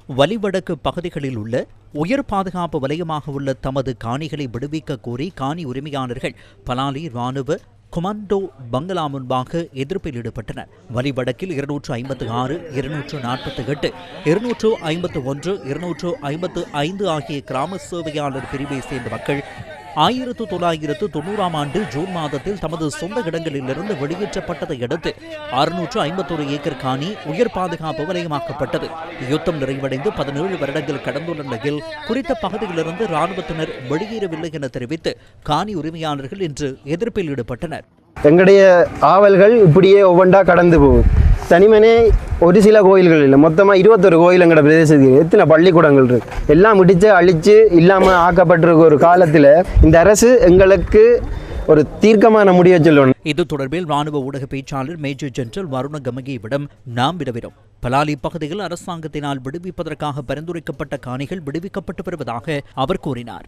வலிவடக்கு பகுதிகளில் உள்ள உயர் பாதுகாப்பு வலயமாக உள்ள தமது காணிகளை விடுவிக்க கோரி காணி உரிமையாளர்கள் பலாலி ராணுவ கொமாண்டோ பங்களா முன்பாக எதிர்ப்பில் ஈடுபட்டனர். வலிவடக்கில் 256, 248, 251, 255 ஆகிய கிராம சேவையாளர் பிரிவை சேர்ந்த மக்கள் 1990ஆம் ஆண்டு ஜூன் மாதத்தில் தமது சொந்த இடங்களிலிருந்து வெளியேற்றப்பட்டதை அடுத்து 651 ஏக்கர் காணி உயர் பாதுகாப்பு வலயமாக்கப்பட்டது. யுத்தம் நிறைவடைந்து 17 வருடங்கள் கடந்துள்ள நிலையில் குறித்த பகுதியிலிருந்து இராணுவத்தினர் வெளியேறவில்லை என தெரிவித்து காணி உரிமையாளர்கள் இன்று எதிர்ப்பில் ஈடுபட்டனர். எங்களுடைய ஆவல்கள் இப்படியே ஒவ்வொன்றா கடந்து போகும். தனிமனே ஒரு சில கோயில்கள் இல்லை, மொத்தமாக 21 கோயில் எங்களோட பிரதேசத்துக்கு எத்தனை பள்ளிக்கூடங்கள் இருக்கு, எல்லாம் இடித்து அழித்து இல்லாமல் ஆக்கப்பட்டிருக்க ஒரு காலத்தில் இந்த அரசு எங்களுக்கு ஒரு தீர்க்கமான முடிவை சொல்லணும். இது தொடர்பில் ராணுவ ஊடக பேச்சாளர் மேஜர் ஜெனரல் வருண கமகியிடம் நாம் விடவிடும். பலாலி பகுதியில் அரசாங்கத்தினால் விடுவிப்பதற்காக பரிந்துரைக்கப்பட்ட காணிகள் விடுவிக்கப்பட்டு வருவதாக அவர் கூறினார்.